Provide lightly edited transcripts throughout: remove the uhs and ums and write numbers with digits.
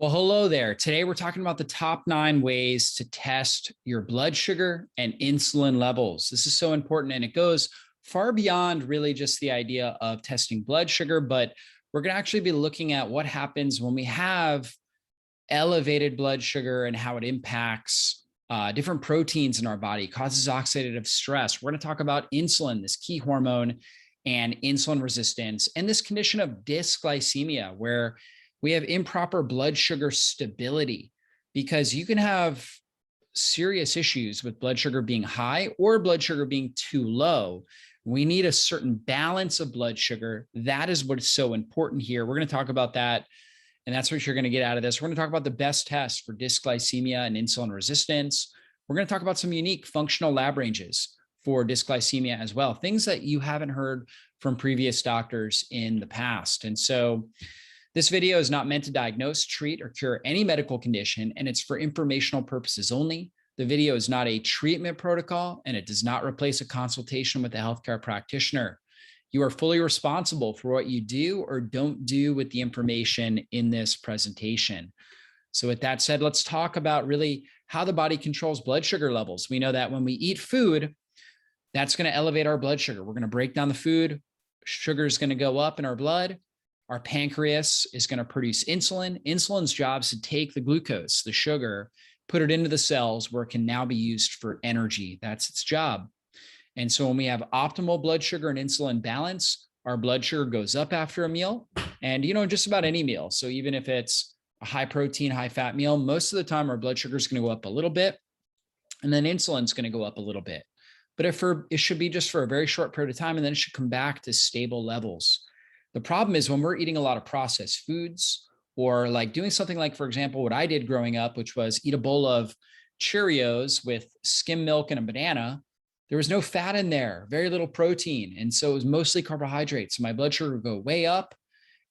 Well, hello there. Today we're talking about the top 9 ways to test your blood sugar and insulin levels. This is so important, and it goes far beyond really just the idea of testing blood sugar, but we're going to actually be looking at what happens when we have elevated blood sugar and how it impacts different proteins in our body, causes oxidative stress. We're going to talk about insulin, this key hormone, and insulin resistance, and this condition of dysglycemia, where we have improper blood sugar stability, because you can have serious issues with blood sugar being high or blood sugar being too low. We need a certain balance of blood sugar. That is what's so important here. We're going to talk about that, and that's what you're going to get out of this. We're going to talk about the best tests for dysglycemia and insulin resistance. We're going to talk about some unique functional lab ranges for dysglycemia as well, things that you haven't heard from previous doctors in the past. And so this video is not meant to diagnose, treat, or cure any medical condition, and it's for informational purposes only. The video is not a treatment protocol, and it does not replace a consultation with a healthcare practitioner. You are fully responsible for what you do or don't do with the information in this presentation. So with that said, let's talk about really how the body controls blood sugar levels. We know that when we eat food, that's going to elevate our blood sugar. We're going to break down the food. Sugar is going to go up in our blood. Our pancreas is going to produce insulin. Insulin's job is to take the glucose, the sugar, put it into the cells where it can now be used for energy. That's its job. And so when we have optimal blood sugar and insulin balance, our blood sugar goes up after a meal, and, just about any meal. So even if it's a high protein, high fat meal, most of the time our blood sugar is going to go up a little bit, and then insulin's going to go up a little bit. But it should be just for a very short period of time, and then it should come back to stable levels. The problem is when we're eating a lot of processed foods, or like doing something like, for example, what I did growing up, which was eat a bowl of Cheerios with skim milk and a banana. There was no fat in there, very little protein. And so it was mostly carbohydrates. So my blood sugar would go way up,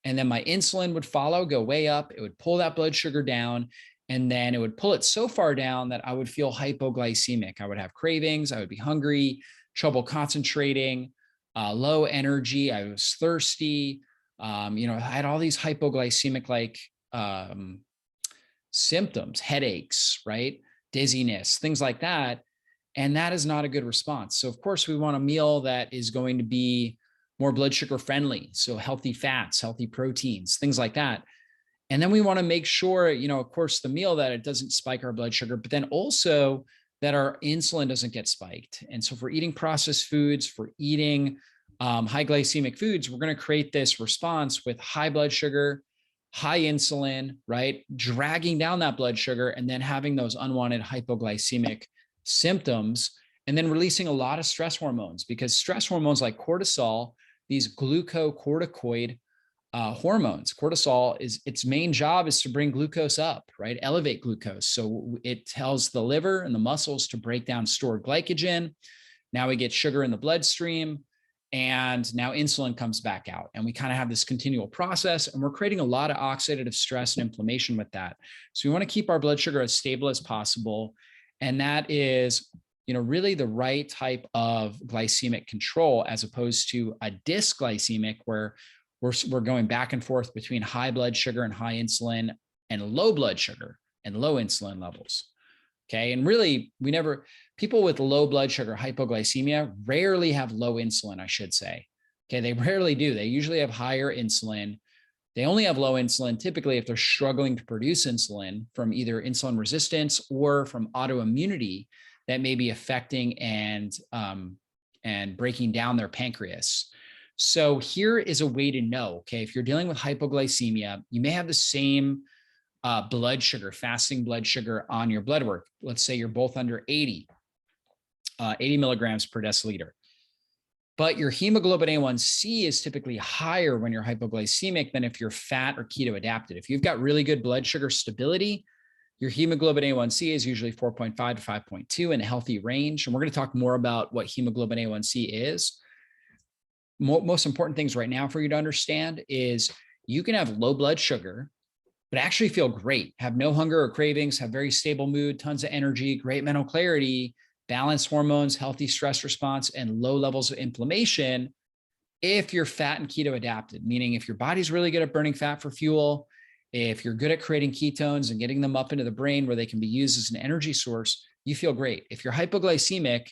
and then my insulin would follow, go way up. It would pull that blood sugar down, and then it would pull it so far down that I would feel hypoglycemic. I would have cravings. I would be hungry, trouble concentrating, low energy. I was thirsty. I had all these hypoglycemic symptoms, headaches, right? Dizziness, things like that. And that is not a good response. So of course we want a meal that is going to be more blood sugar friendly. So healthy fats, healthy proteins, things like that. And then we want to make sure, of course, the meal that it doesn't spike our blood sugar, but then also that our insulin doesn't get spiked. And so if we're eating processed foods, if we're eating high glycemic foods, we're going to create this response with high blood sugar, high insulin, right? Dragging down that blood sugar, and then having those unwanted hypoglycemic symptoms, and then releasing a lot of stress hormones, because stress hormones like cortisol, these glucocorticoid hormones, cortisol, its main job is to bring glucose up, right? Elevate glucose. So it tells the liver and the muscles to break down stored glycogen. Now we get sugar in the bloodstream, and now insulin comes back out, and we kind of have this continual process, and we're creating a lot of oxidative stress and inflammation with that. So we want to keep our blood sugar as stable as possible. And that is, really the right type of glycemic control, as opposed to a dysglycemic where we're going back and forth between high blood sugar and high insulin, and low blood sugar and low insulin levels. Okay. And really, people with low blood sugar, hypoglycemia, rarely have low insulin, I should say. Okay. They rarely do. They usually have higher insulin. They only have low insulin typically if they're struggling to produce insulin from either insulin resistance or from autoimmunity that may be affecting and breaking down their pancreas. So here is a way to know, okay, if you're dealing with hypoglycemia, you may have the same blood sugar, fasting blood sugar on your blood work. Let's say you're both under 80 milligrams per deciliter. But your hemoglobin A1C is typically higher when you're hypoglycemic than if you're fat or keto adapted. If you've got really good blood sugar stability, your hemoglobin A1C is usually 4.5 to 5.2 in a healthy range. And we're going to talk more about what hemoglobin A1C is. Most important things right now for you to understand is you can have low blood sugar, but actually feel great, have no hunger or cravings, have very stable mood, tons of energy, great mental clarity, balanced hormones, healthy stress response, and low levels of inflammation if you're fat and keto adapted, meaning if your body's really good at burning fat for fuel If you're good at creating ketones and getting them up into the brain where they can be used as an energy source, you feel great. If you're hypoglycemic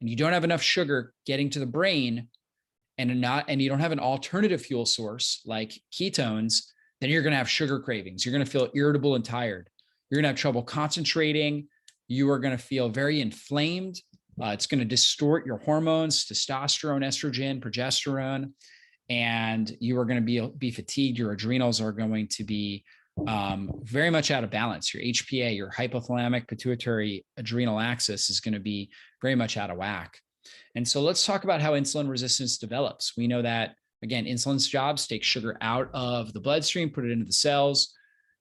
and you don't have enough sugar getting to the brain and you don't have an alternative fuel source like ketones, then you're going to have sugar cravings. You're going to feel irritable and tired. You're going to have trouble concentrating. You are going to feel very inflamed. It's going to distort your hormones, testosterone, estrogen, progesterone, and you are going to be fatigued. Your adrenals are going to be very much out of balance. Your HPA, your hypothalamic pituitary adrenal axis, is going to be very much out of whack. And so let's talk about how insulin resistance develops. We know that, again, insulin's job is to take sugar out of the bloodstream, put it into the cells.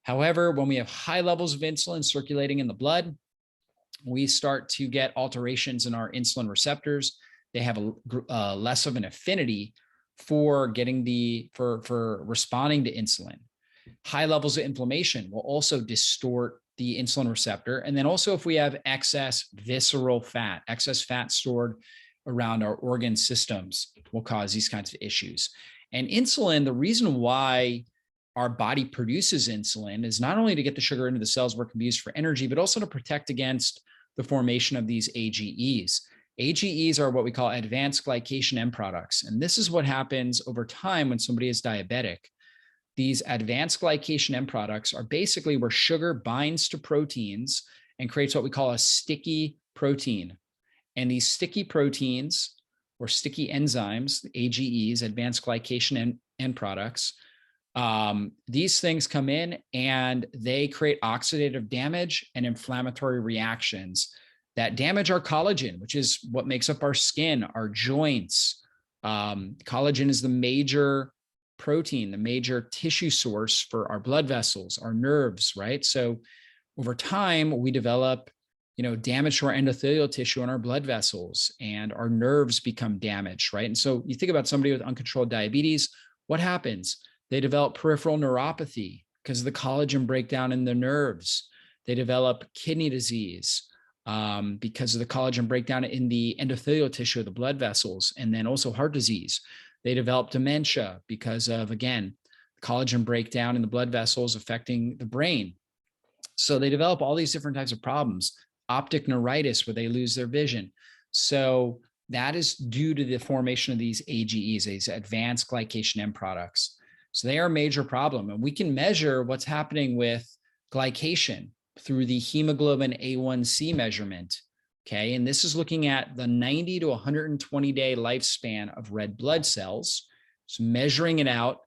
However, when we have high levels of insulin circulating in the blood, we start to get alterations in our insulin receptors. They have a less of an affinity for responding to insulin. High levels of inflammation will also distort the insulin receptor. And then also, if we have excess visceral fat, excess fat stored around our organ systems, will cause these kinds of issues. And insulin, the reason why our body produces insulin is not only to get the sugar into the cells where it can be used for energy, but also to protect against the formation of these AGEs. AGEs are what we call advanced glycation end products. And this is what happens over time when somebody is diabetic. These advanced glycation end products are basically where sugar binds to proteins and creates what we call a sticky protein. And these sticky proteins or sticky enzymes, AGEs, advanced glycation end products, these things come in and they create oxidative damage and inflammatory reactions that damage our collagen, which is what makes up our skin, our joints. Collagen is the major protein, the major tissue source for our blood vessels, our nerves, right? So over time, we develop, damage to our endothelial tissue and our blood vessels, and our nerves become damaged, right? And so you think about somebody with uncontrolled diabetes, what happens? They develop peripheral neuropathy because of the collagen breakdown in the nerves. They develop kidney disease because of the collagen breakdown in the endothelial tissue of the blood vessels, and then also heart disease. They develop dementia because of, again, collagen breakdown in the blood vessels affecting the brain. So they develop all these different types of problems. Optic neuritis, where they lose their vision. So that is due to the formation of these AGEs, these advanced glycation end products. So they are a major problem. And we can measure what's happening with glycation through the hemoglobin A1C measurement. Okay. And this is looking at the 90 to 120 day lifespan of red blood cells. So measuring it out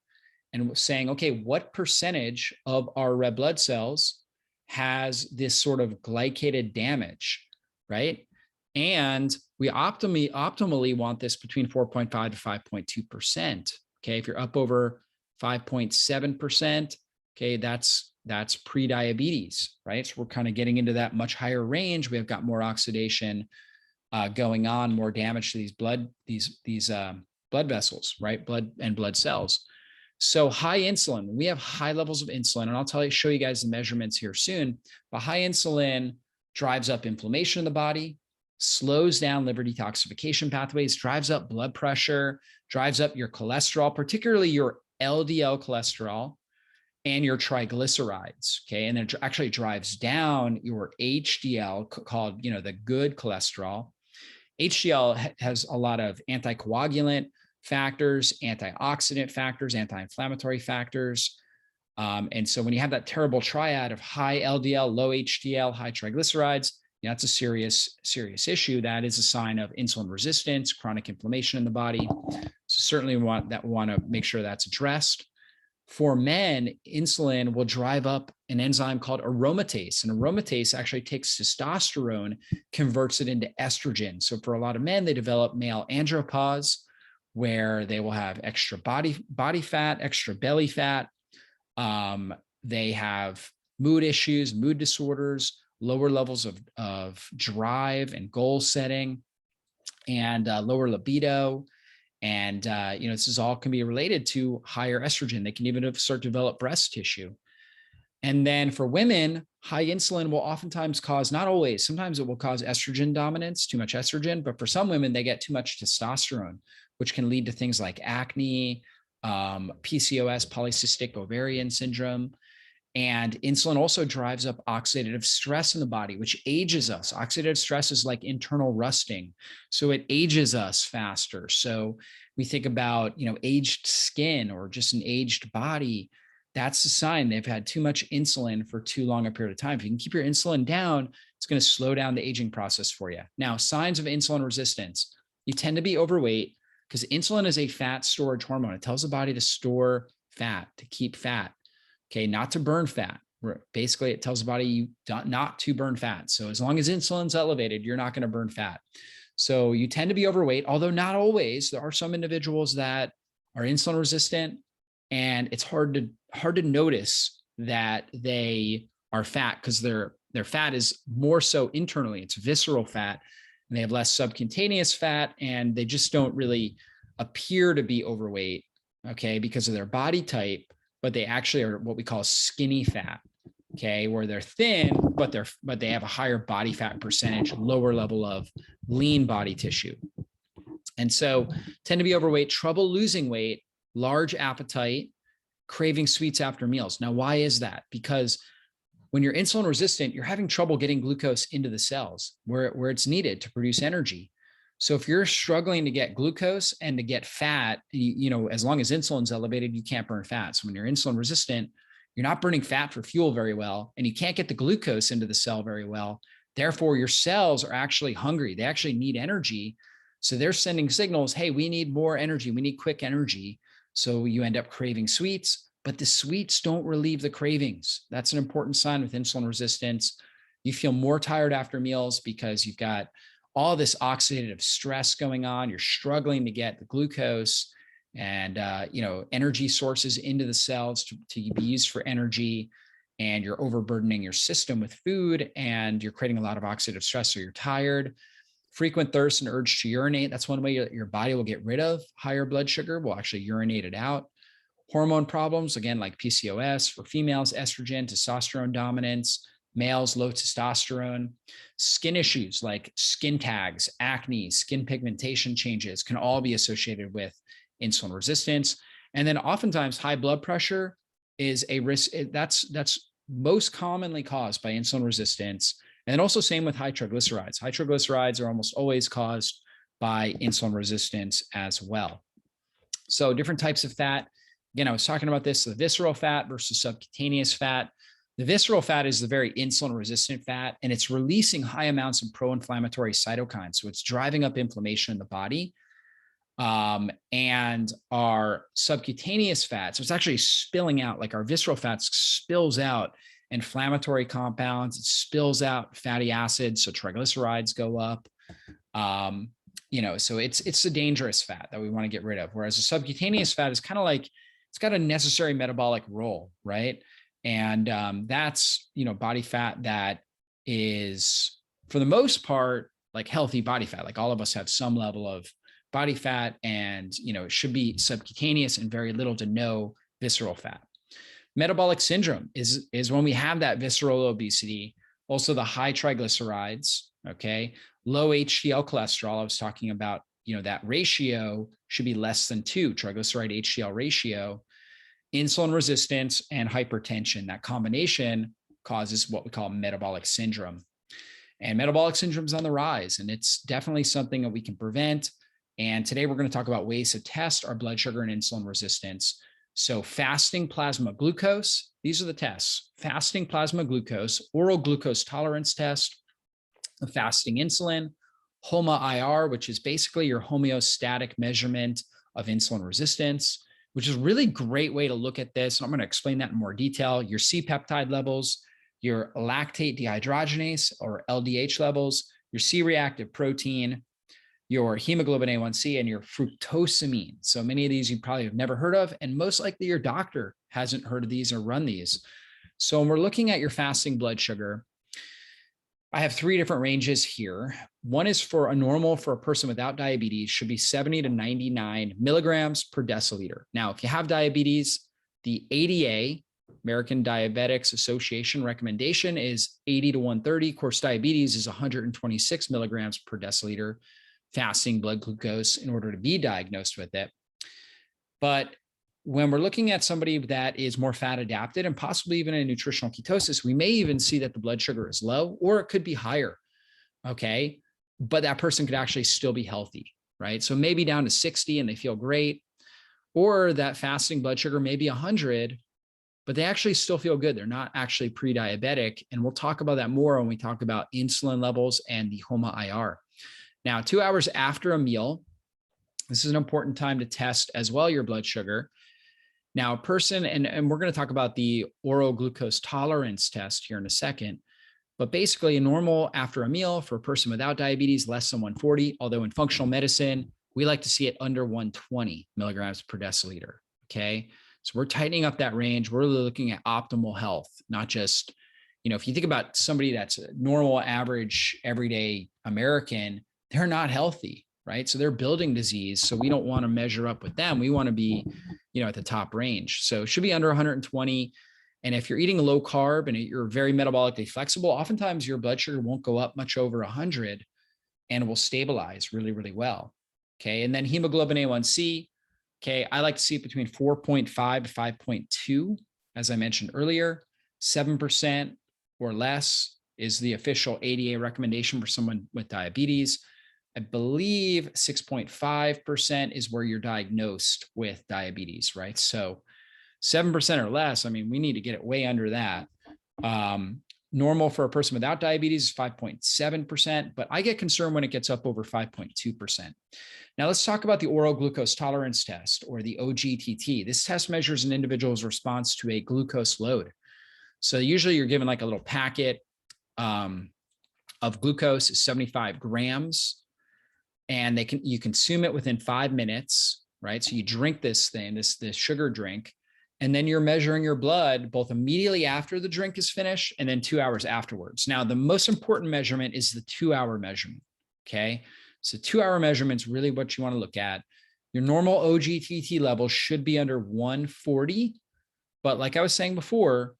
and saying, okay, what percentage of our red blood cells has this sort of glycated damage, right? And we optimally want this between 4.5 to 5.2%. Okay. If you're up over 5.7%, okay, that's pre-diabetes, right? So we're kind of getting into that much higher range. We have got more oxidation going on, more damage to these blood vessels, right? Blood cells. So high insulin, we have high levels of insulin, and I'll show you guys the measurements here soon. But high insulin drives up inflammation in the body, slows down liver detoxification pathways, drives up blood pressure, drives up your cholesterol, particularly your LDL cholesterol and your triglycerides. Okay. And then it actually drives down your HDL, called, the good cholesterol. HDL has a lot of anticoagulant factors, antioxidant factors, anti-inflammatory factors. And so when you have that terrible triad of high LDL, low HDL, high triglycerides, that's a serious issue. That is a sign of insulin resistance, chronic inflammation in the body. So certainly we want to make sure that's addressed. For men, insulin will drive up an enzyme called aromatase, and aromatase actually takes testosterone, converts it into estrogen. So for a lot of men, they develop male andropause, where they will have extra body fat, extra belly fat. They have mood issues, mood disorders, lower levels of drive and goal setting, and lower libido. And, this is all can be related to higher estrogen. They can even start to develop breast tissue. And then for women, high insulin will oftentimes cause, not always, sometimes it will cause estrogen dominance, too much estrogen, but for some women, they get too much testosterone, which can lead to things like acne, PCOS, polycystic ovarian syndrome. And insulin also drives up oxidative stress in the body, which ages us. Oxidative stress is like internal rusting. So it ages us faster. So we think about, aged skin or just an aged body. That's a sign they've had too much insulin for too long a period of time. If you can keep your insulin down, it's going to slow down the aging process for you. Now, signs of insulin resistance. You tend to be overweight because insulin is a fat storage hormone. It tells the body to store fat, to keep fat. Okay, not to burn fat. Basically, it tells the body not to burn fat. So as long as insulin's elevated, you're not going to burn fat. So you tend to be overweight, although not always. There are some individuals that are insulin resistant, and it's hard to notice that they are fat because their fat is more so internally. It's visceral fat, and they have less subcutaneous fat, and they just don't really appear to be overweight, okay, because of their body type. But they actually are what we call skinny fat, okay, where they're thin, but they have a higher body fat percentage, lower level of lean body tissue. And so tend to be overweight, trouble losing weight, large appetite, craving sweets after meals. Now, why is that? Because when you're insulin resistant, you're having trouble getting glucose into the cells where it's needed to produce energy. So if you're struggling to get glucose and to get fat, as long as insulin's elevated, you can't burn fat. So when you're insulin resistant, you're not burning fat for fuel very well, and you can't get the glucose into the cell very well. Therefore, your cells are actually hungry. They actually need energy. So they're sending signals, hey, we need more energy. We need quick energy. So you end up craving sweets, but the sweets don't relieve the cravings. That's an important sign with insulin resistance. You feel more tired after meals because you've got all this oxidative stress going on. You're struggling to get the glucose and, energy sources into the cells to be used for energy. And you're overburdening your system with food, and you're creating a lot of oxidative stress. So you're tired, frequent thirst and urge to urinate. That's one way your body will get rid of higher blood sugar, will actually urinate it out. Hormone problems, again, like PCOS for females, estrogen, testosterone dominance, males, low testosterone. Skin issues like skin tags, acne, skin pigmentation changes can all be associated with insulin resistance. And then oftentimes high blood pressure is a risk. That's most commonly caused by insulin resistance. And also same with high triglycerides. High triglycerides are almost always caused by insulin resistance as well. So different types of fat. Again, I was talking about this, the visceral fat versus subcutaneous fat. The visceral fat is the very insulin resistant fat, and it's releasing high amounts of pro-inflammatory cytokines. So it's driving up inflammation in the body. And our subcutaneous fat, so it's actually spilling out, like our visceral fat spills out inflammatory compounds, it spills out fatty acids, so triglycerides go up. So it's the dangerous fat that we want to get rid of. Whereas the subcutaneous fat is kind of like, it's got a necessary metabolic role, right? And that's, body fat that is, for the most part, like healthy body fat. Like all of us have some level of body fat, and, it should be subcutaneous and very little to no visceral fat. Metabolic syndrome is when we have that visceral obesity, also the high triglycerides, okay, low HDL cholesterol. I was talking about, that ratio should be less than 2, triglyceride HDL ratio. Insulin resistance and hypertension, that combination causes what we call metabolic syndrome. And metabolic syndrome is on the rise, and it's definitely something that we can prevent. And today we're going to talk about ways to test our blood sugar and insulin resistance. So fasting plasma glucose, these are the tests: fasting plasma glucose, oral glucose tolerance test, the fasting insulin, HOMA-IR, which is basically your homeostatic measurement of insulin resistance, which is a really great way to look at this. I'm going to explain that in more detail. Your C-peptide levels, your lactate dehydrogenase or LDH levels, your C-reactive protein, your hemoglobin A1C, and your fructosamine. So many of these you probably have never heard of, and most likely your doctor hasn't heard of these or run these. So when we're looking at your fasting blood sugar, I have 3 different ranges here. One is for a person without diabetes, should be 70 to 99 milligrams per deciliter. Now, if you have diabetes, the ADA, American Diabetics Association recommendation is 80 to 130. Of course, diabetes is 126 milligrams per deciliter fasting blood glucose in order to be diagnosed with it. But when we're looking at somebody that is more fat adapted and possibly even in nutritional ketosis, we may even see that the blood sugar is low, or it could be higher. Okay. But that person could actually still be healthy, right? So maybe down to 60 and they feel great, or that fasting blood sugar may be 100, but they actually still feel good. They're not actually pre-diabetic. And we'll talk about that more when we talk about insulin levels and the HOMA-IR. Now, 2 hours after a meal, this is an important time to test as well your blood sugar. Now, a person, and we're going to talk about the oral glucose tolerance test here in a second, but basically a normal after a meal for a person without diabetes, less than 140, although in functional medicine, we like to see it under 120 milligrams per deciliter, okay? So we're tightening up that range. We're really looking at optimal health, not just, if you think about somebody that's a normal, average, everyday American, they're not healthy, right? So they're building disease. So we don't want to measure up with them. We want to be, at the top range. So it should be under 120. And if you're eating low carb and you're very metabolically flexible, oftentimes your blood sugar won't go up much over 100 and will stabilize really, really well. Okay. And then hemoglobin A1C. Okay. I like to see it between 4.5 to 5.2. As I mentioned earlier, 7% or less is the official ADA recommendation for someone with diabetes. I believe 6.5% is where you're diagnosed with diabetes, right? So 7% or less, I mean, we need to get it way under that. Normal for a person without diabetes is 5.7%, but I get concerned when it gets up over 5.2%. Now let's talk about the oral glucose tolerance test, or the OGTT. This test measures an individual's response to a glucose load. So usually you're given like a little packet of glucose, 75 grams, and you consume it within 5 minutes, right? So you drink this thing, this sugar drink, and then you're measuring your blood both immediately after the drink is finished and then 2 hours afterwards. Now, the most important measurement is the 2-hour measurement, okay? So 2-hour measurement is really what you want to look at. Your normal OGTT level should be under 140, but like I was saying before,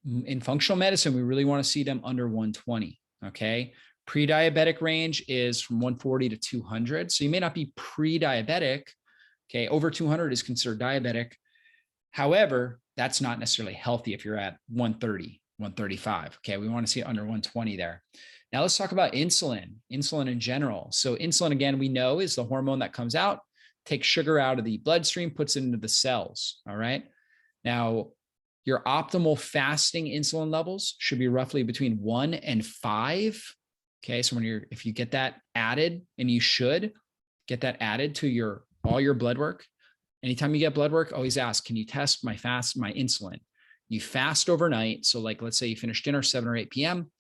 in functional medicine, we really want to see them under 120, okay? Pre-diabetic range is from 140 to 200. So you may not be pre-diabetic, okay? Over 200 is considered diabetic. However, that's not necessarily healthy if you're at 130, 135. Okay, we want to see it under 120 there. Now let's talk about insulin in general. So insulin, again, we know is the hormone that comes out, takes sugar out of the bloodstream, puts it into the cells, all right? Now, your optimal fasting insulin levels should be roughly between 1 and 5. Okay, so if you get that added, and you should get that added to all your blood work. Anytime you get blood work, always ask, can you test my insulin? You fast overnight. So like, let's say you finish dinner 7 or 8 p.m.,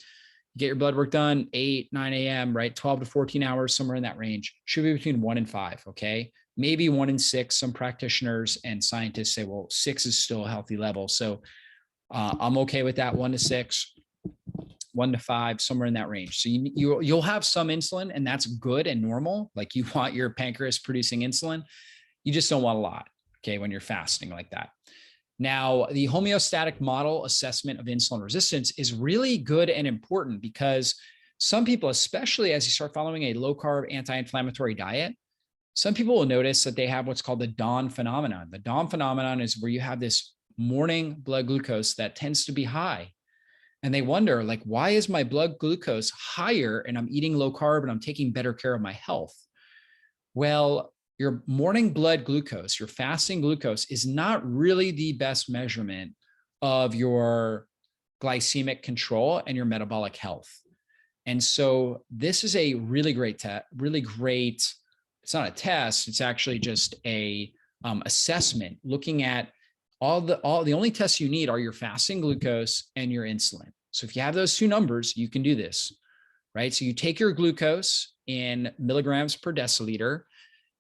you get your blood work done 8, 9 a.m., right? 12 to 14 hours, somewhere in that range. Should be between 1 and 5, okay? Maybe 1 and 6. Some practitioners and scientists say, well, 6 is still a healthy level. So I'm okay with that, 1 to 6. 1 to 5, somewhere in that range. So you'll have some insulin, and that's good and normal. Like you want your pancreas producing insulin. You just don't want a lot, okay, when you're fasting like that. Now, the homeostatic model assessment of insulin resistance is really good and important because some people, especially as you start following a low-carb anti-inflammatory diet, some people will notice that they have what's called the dawn phenomenon. The dawn phenomenon is where you have this morning blood glucose that tends to be high. And they wonder, like, why is my blood glucose higher and I'm eating low carb and I'm taking better care of my health? Well, your morning blood glucose, your fasting glucose, is not really the best measurement of your glycemic control and your metabolic health. And so this is a really great, it's not a test, it's actually just a assessment looking at the only tests you need are your fasting glucose and your insulin. So if you have those two numbers, you can do this, right? So you take your glucose in milligrams per deciliter,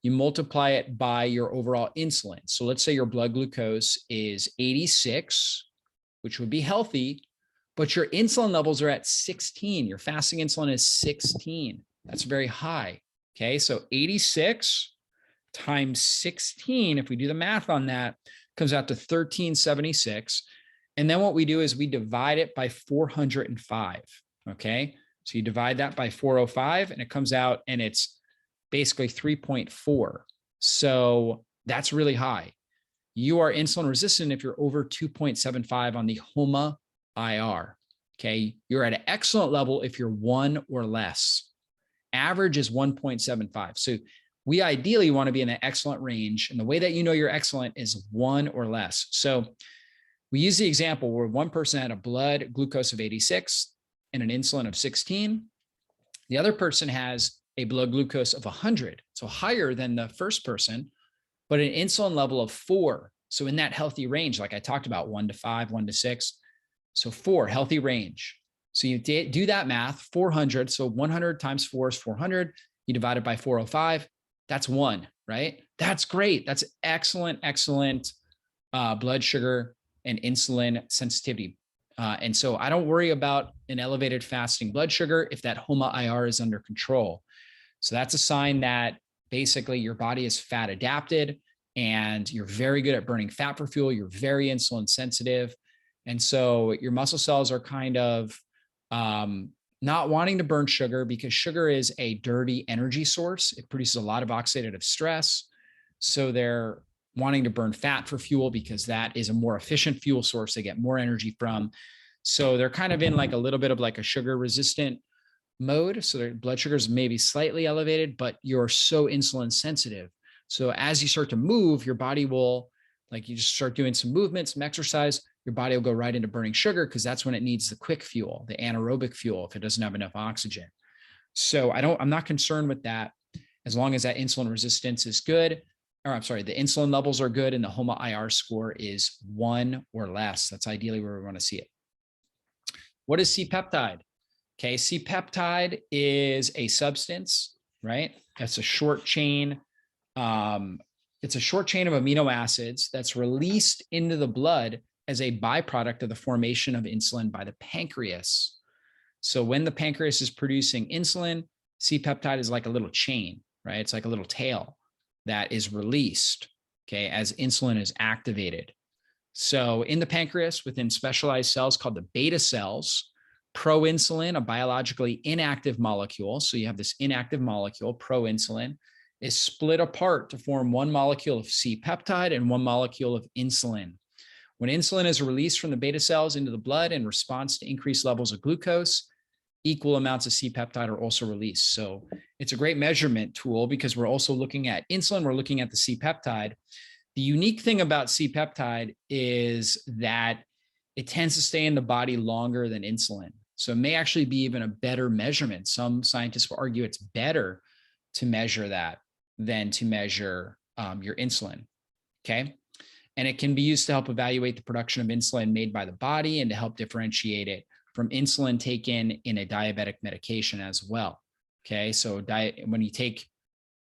you multiply it by your overall insulin. So let's say your blood glucose is 86, which would be healthy, but your insulin levels are at 16. Your fasting insulin is 16. That's very high. Okay, so 86 times 16, if we do the math on that, comes out to 1376. And then what we do is we divide it by 405. Okay, so you divide that by 405 and it comes out and it's basically 3.4. So that's really high. you are insulin resistant if you're over 2.75 on the HOMA-IR. Okay, you're at an excellent level if you're 1 or less. Average is 1.75. So we ideally want to be in an excellent range. And the way that you know you're excellent is 1 or less. So we use the example where one person had a blood glucose of 86 and an insulin of 16. The other person has a blood glucose of 100, so higher than the first person, but an insulin level of 4. So in that healthy range, like I talked about, 1 to 5, 1 to 6. So 4, healthy range. So you do that math, 400. So 100 times 4 is 400. You divide it by 405. That's 1, right? That's great. That's excellent, excellent blood sugar and insulin sensitivity. And so I don't worry about an elevated fasting blood sugar if that HOMA-IR is under control. So that's a sign that basically your body is fat adapted and you're very good at burning fat for fuel. You're very insulin sensitive. And so your muscle cells are kind of not wanting to burn sugar because sugar is a dirty energy source. It produces a lot of oxidative stress. So they're wanting to burn fat for fuel because that is a more efficient fuel source they get more energy from. So they're kind of in like a little bit of like a sugar resistant mode. So their blood sugars may be slightly elevated, but you're so insulin sensitive. So as you start to move, your body will, like you just start doing some movement, some exercise, your body will go right into burning sugar because that's when it needs the quick fuel, the anaerobic fuel, if it doesn't have enough oxygen. So I'm not concerned with that as long as that insulin resistance is good, or I'm sorry, the insulin levels are good and the HOMA-IR score is 1 or less. That's ideally where we want to see it. What is C-peptide? Okay, C-peptide is a substance, right? That's a short chain. It's a short chain of amino acids that's released into the blood as a byproduct of the formation of insulin by the pancreas. So when the pancreas is producing insulin, C-peptide is like a little chain, right? It's like a little tail that is released, okay, as insulin is activated. So in the pancreas, within specialized cells called the beta cells, proinsulin, a biologically inactive molecule, so you have this inactive molecule, proinsulin, is split apart to form one molecule of C-peptide and one molecule of insulin. When insulin is released from the beta cells into the blood in response to increased levels of glucose, equal amounts of C-peptide are also released. So it's a great measurement tool because we're also looking at insulin, we're looking at the C-peptide. The unique thing about C-peptide is that it tends to stay in the body longer than insulin. So it may actually be even a better measurement. Some scientists will argue it's better to measure that than to measure your insulin, okay? And it can be used to help evaluate the production of insulin made by the body and to help differentiate it from insulin taken in a diabetic medication as well, okay? So when you take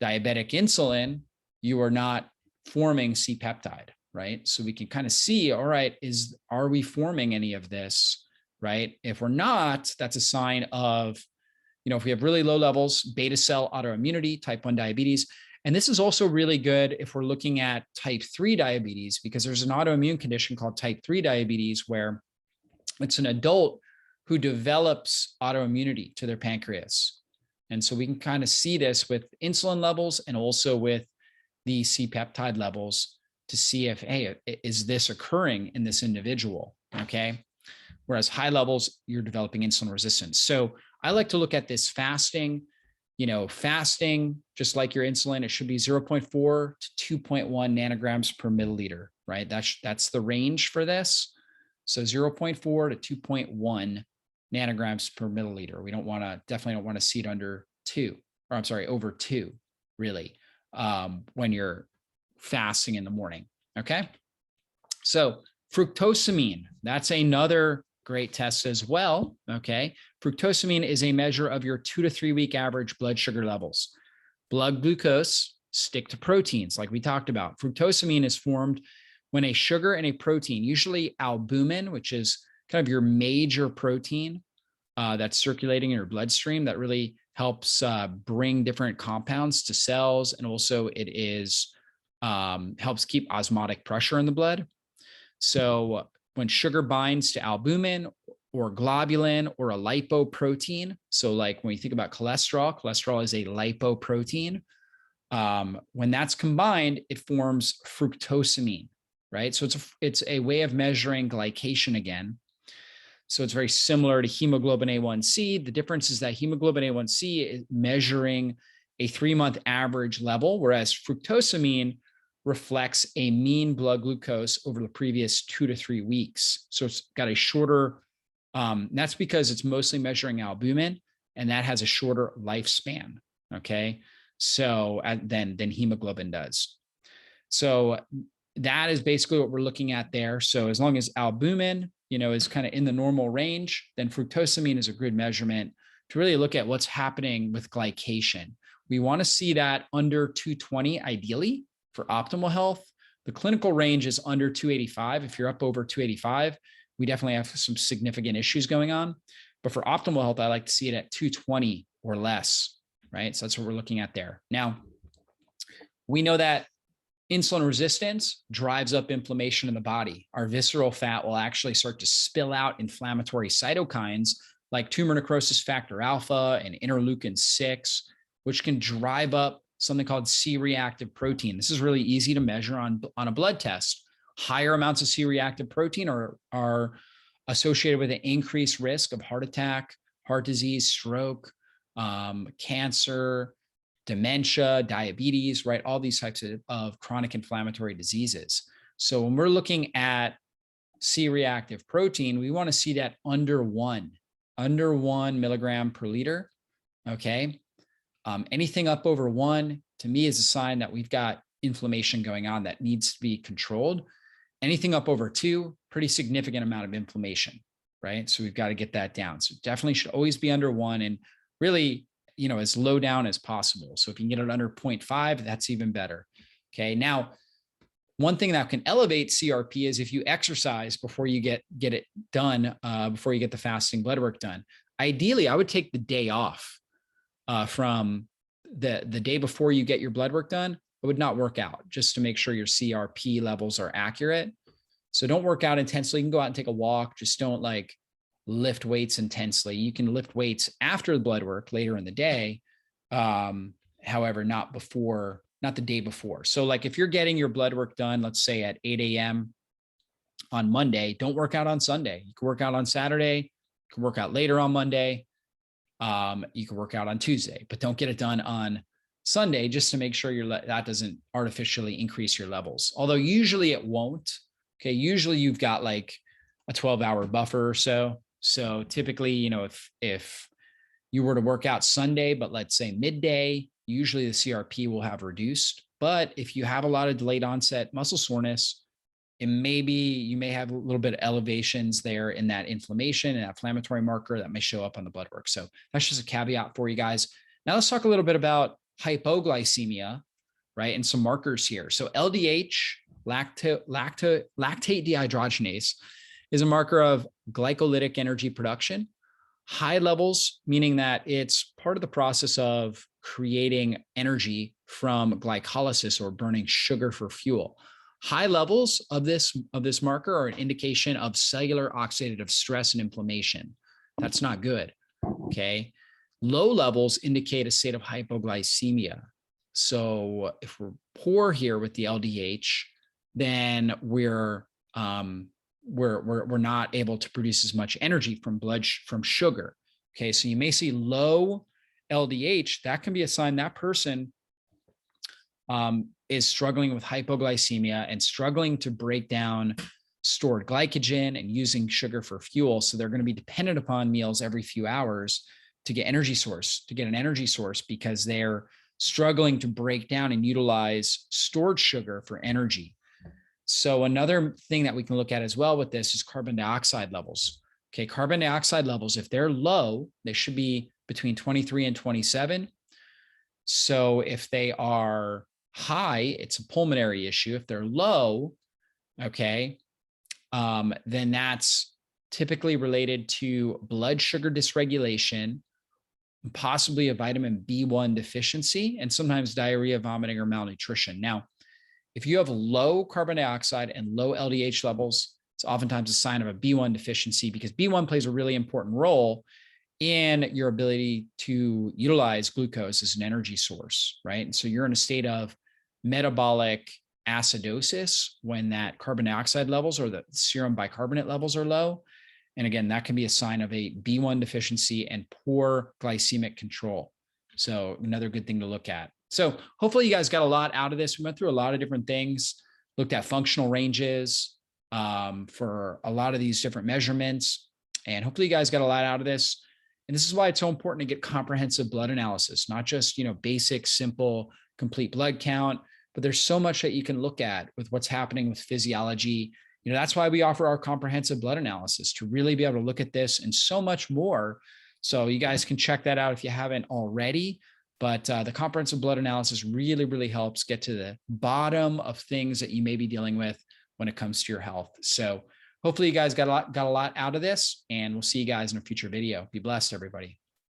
diabetic insulin, you are not forming C-peptide, right? So we can kind of see, all right, are we forming any of this, right? If we're not, that's a sign of, if we have really low levels, beta cell autoimmunity, type 1 diabetes. And this is also really good if we're looking at type 3 diabetes, because there's an autoimmune condition called type 3 diabetes where it's an adult who develops autoimmunity to their pancreas. And so we can kind of see this with insulin levels and also with the C-peptide levels to see if, hey, is this occurring in this individual, okay? Whereas high levels, you're developing insulin resistance. So I like to look at this fasting, fasting, just like your insulin, it should be 0.4 to 2.1 nanograms per milliliter, right? That's the range for this. So 0.4 to 2.1 nanograms per milliliter. We definitely don't want to see it under 2, or I'm sorry, over 2, really, when you're fasting in the morning, okay? So fructosamine, that's another great test as well, okay? Fructosamine is a measure of your 2 to 3 week average blood sugar levels. Blood glucose stick to proteins, like we talked about. Fructosamine is formed when a sugar and a protein, usually albumin, which is kind of your major protein that's circulating in your bloodstream that really helps bring different compounds to cells. And also it is helps keep osmotic pressure in the blood. So when sugar binds to albumin or globulin or a lipoprotein, so like when you think about cholesterol is a lipoprotein. When that's combined, it forms fructosamine. right? So it's a way of measuring glycation again. So it's very similar to hemoglobin A1C. The difference is that hemoglobin A1C is measuring a 3-month average level, whereas fructosamine reflects a mean blood glucose over the previous 2 to 3 weeks. So it's got a shorter, that's because it's mostly measuring albumin, and that has a shorter lifespan, okay? So than hemoglobin does. So that is basically what we're looking at there. So as long as albumin, is kind of in the normal range, then fructosamine is a good measurement to really look at what's happening with glycation. We want to see that under 220 ideally for optimal health. The clinical range is under 285. If you're up over 285, we definitely have some significant issues going on. But for optimal health, I like to see it at 220 or less, right? So that's what we're looking at there. Now, we know that insulin resistance drives up inflammation in the body. Our visceral fat will actually start to spill out inflammatory cytokines like tumor necrosis factor alpha and interleukin 6, which can drive up something called C-reactive protein. This is really easy to measure on a blood test. Higher amounts of C-reactive protein are associated with an increased risk of heart attack, heart disease, stroke, cancer, dementia, diabetes, right? All these types of chronic inflammatory diseases. So when we're looking at C-reactive protein, we want to see that under 1 milligram per liter. Okay. Anything up over 1 to me is a sign that we've got inflammation going on that needs to be controlled. Anything up over 2, pretty significant amount of inflammation, right? So we've got to get that down. So definitely should always be under 1 and really, as low down as possible. So if you can get it under 0.5, that's even better. Okay. Now, one thing that can elevate CRP is if you exercise before you get it done, before you get the fasting blood work done. Ideally, I would take the day off from the day before you get your blood work done. I would not work out just to make sure your CRP levels are accurate. So don't work out intensely. You can go out and take a walk. Just don't lift weights intensely. You can lift weights after the blood work later in the day. However, not the day before. So if you're getting your blood work done, let's say at 8 a.m. on Monday, don't work out on Sunday. You can work out on Saturday. You can work out later on Monday. You can work out on Tuesday, but don't get it done on Sunday just to make sure that doesn't artificially increase your levels. Although usually it won't. Okay. Usually you've got a 12-hour buffer or so. So typically, if you were to work out Sunday, but let's say midday, usually the CRP will have reduced. But if you have a lot of delayed onset muscle soreness, you may have a little bit of elevations there in that inflammation and that inflammatory marker that may show up on the blood work. So that's just a caveat for you guys. Now let's talk a little bit about hypoglycemia, right? And some markers here. So LDH, lactate dehydrogenase, is a marker of glycolytic energy production. High levels, meaning that it's part of the process of creating energy from glycolysis or burning sugar for fuel. High levels of this marker are an indication of cellular oxidative stress and inflammation. That's not good. Okay. Low levels indicate a state of hypoglycemia. So if we're poor here with the LDH, then we're not able to produce as much energy from sugar. Okay. So you may see low LDH. That can be a sign that person is struggling with hypoglycemia and struggling to break down stored glycogen and using sugar for fuel. So they're going to be dependent upon meals every few hours to get an energy source because they're struggling to break down and utilize stored sugar for energy. So another thing that we can look at as well with this is carbon dioxide levels. Okay, carbon dioxide levels, if they're low, they should be between 23 and 27. So if they are high, it's a pulmonary issue. If they're low, okay, then that's typically related to blood sugar dysregulation, possibly a vitamin B1 deficiency, and sometimes diarrhea, vomiting, or malnutrition. Now, if you have low carbon dioxide and low LDH levels, it's oftentimes a sign of a B1 deficiency because B1 plays a really important role in your ability to utilize glucose as an energy source, right? And so you're in a state of metabolic acidosis when that carbon dioxide levels or the serum bicarbonate levels are low. And again, that can be a sign of a B1 deficiency and poor glycemic control. So another good thing to look at. So hopefully you guys got a lot out of this. We went through a lot of different things, looked at functional ranges for a lot of these different measurements. And hopefully you guys got a lot out of this. And this is why it's so important to get comprehensive blood analysis, not just, basic, simple, complete blood count, but there's so much that you can look at with what's happening with physiology. That's why we offer our comprehensive blood analysis, to really be able to look at this and so much more. So you guys can check that out if you haven't already. But the comprehensive blood analysis really, really helps get to the bottom of things that you may be dealing with when it comes to your health. So hopefully you guys got a lot out of this, and we'll see you guys in a future video. Be blessed, everybody.